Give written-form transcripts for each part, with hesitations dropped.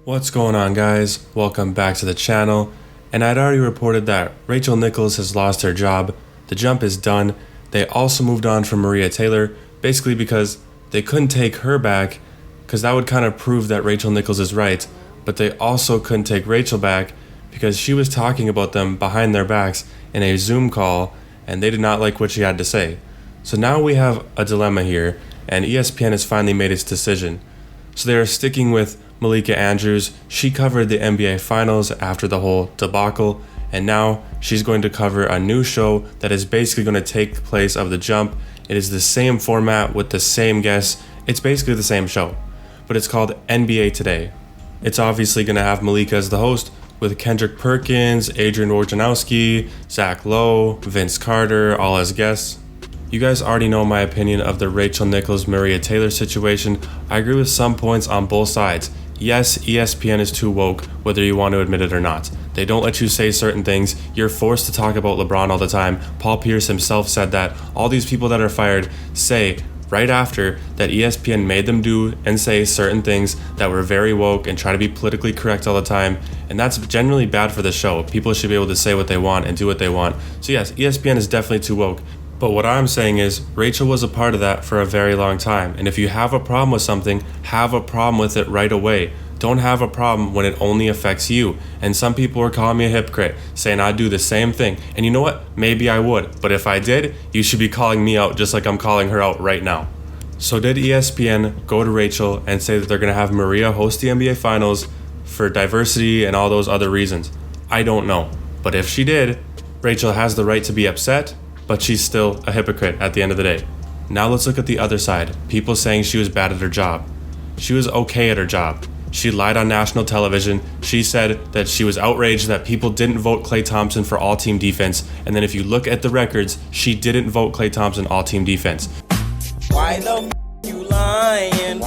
What's going on, guys? Welcome back to the channel. And I'd already reported that Rachel Nichols has lost her job. The Jump is done. They also moved on from Maria Taylor, basically because they couldn't take her back, because that would kind of prove that Rachel Nichols is right. But they also couldn't take Rachel back because she was talking about them behind their backs in a Zoom call, and they did not like what she had to say. So now we have a dilemma here, and ESPN has finally made its decision. So they are sticking with Malika Andrews. She covered the NBA Finals after the whole debacle, and now she's going to cover a new show that is basically going to take the place of The Jump. It is the same format with the same guests. It's basically the same show, but it's called NBA Today. It's obviously going to have Malika as the host, with Kendrick Perkins, Adrian Wojnarowski, Zach Lowe, Vince Carter, all as guests. You guys already know my opinion of the Rachel Nichols Maria Taylor situation. I agree with some points on both sides. Yes, ESPN is too woke, whether you want to admit it or not. They don't let you say certain things. You're forced to talk about LeBron all the time. Paul Pierce himself said that. All these people that are fired say right after that ESPN made them do and say certain things that were very woke and try to be politically correct all the time. And that's generally bad for the show. People should be able to say what they want and do what they want. So yes, ESPN is definitely too woke. But what I'm saying is, Rachel was a part of that for a very long time. And if you have a problem with something, have a problem with it right away. Don't have a problem when it only affects you. And some people are calling me a hypocrite, saying I do the same thing. And you know what? Maybe I would. But if I did, you should be calling me out just like I'm calling her out right now. So did ESPN go to Rachel and say that they're going to have Maria host the NBA Finals for diversity and all those other reasons? I don't know. But if she did, Rachel has the right to be upset, but she's still a hypocrite at the end of the day. Now let's look at the other side. People saying she was bad at her job. She was okay at her job. She lied on national television. She said that she was outraged that people didn't vote Klay Thompson for all-team defense. And then if you look at the records, she didn't vote Klay Thompson all-team defense. Why the you lying?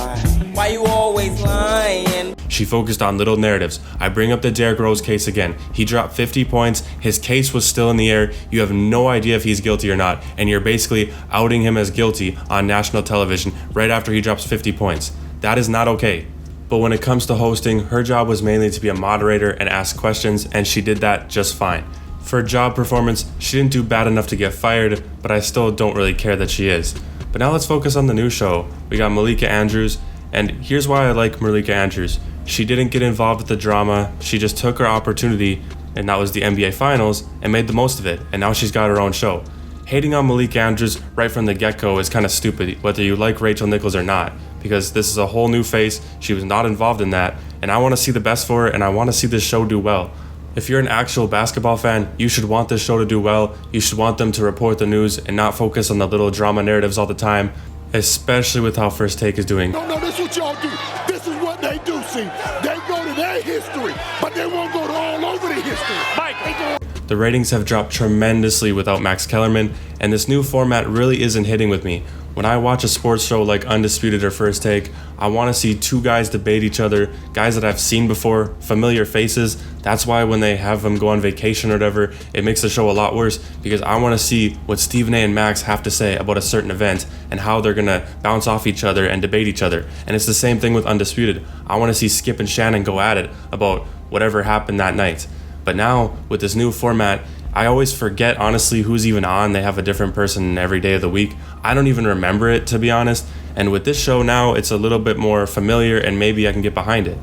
Why you always lying? She focused on little narratives. I bring up the Derrick Rose case again. He dropped 50 points. His case was still in the air. You have no idea if he's guilty or not. And you're basically outing him as guilty on national television right after he drops 50 points. That is not okay. But when it comes to hosting, her job was mainly to be a moderator and ask questions, and she did that just fine. For job performance, she didn't do bad enough to get fired, but I still don't really care that she is. But now let's focus on the new show. We got Malika Andrews, and here's why I like Malika Andrews. She didn't get involved with the drama. She just took her opportunity, and that was the NBA Finals, and made the most of it, and now she's got her own show. Hating on Malika Andrews right from the get-go is kind of stupid, whether you like Rachel Nichols or not, because this is a whole new face. She was not involved in that, and I want to see the best for her, and I want to see this show do well. If you're an actual basketball fan, you should want this show to do well. You should want them to report the news and not focus on the little drama narratives all the time, especially with how First Take is doing. No, this is what y'all do. This is what they do, see. They go to their history, but they won't go to all over the history. The ratings have dropped tremendously without Max Kellerman, and this new format really isn't hitting with me. When I watch a sports show like Undisputed or First Take, I want to see two guys debate each other, guys that I've seen before, familiar faces. That's why when they have them go on vacation or whatever, it makes the show a lot worse, because I want to see what Stephen A. and Max have to say about a certain event and how they're going to bounce off each other and debate each other. And it's the same thing with Undisputed. I want to see Skip and Shannon go at it about whatever happened that night. But now, with this new format, I always forget, honestly, who's even on. They have a different person every day of the week. I don't even remember it, to be honest. And with this show now, it's a little bit more familiar, and maybe I can get behind it.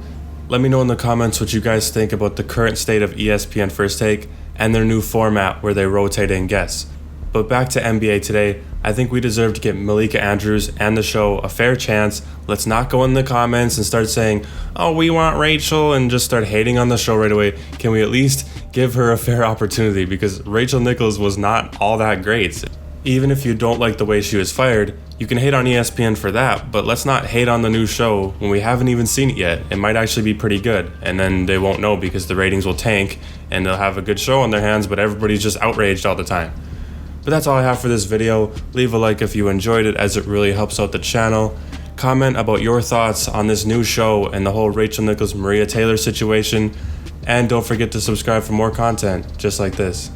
Let me know in the comments what you guys think about the current state of ESPN First Take and their new format where they rotate in guests. But back to NBA Today, I think we deserve to get Malika Andrews and the show a fair chance. Let's not go in the comments and start saying, oh, we want Rachel, and just start hating on the show right away. Can we at least give her a fair opportunity? Because Rachel Nichols was not all that great. Even if you don't like the way she was fired, you can hate on ESPN for that, but let's not hate on the new show when we haven't even seen it yet. It might actually be pretty good, and then they won't know because the ratings will tank, and they'll have a good show on their hands, but everybody's just outraged all the time. But that's all I have for this video. Leave a like if you enjoyed it, as it really helps out the channel. Comment about your thoughts on this new show and the whole Rachel Nichols Maria Taylor situation. And don't forget to subscribe for more content just like this.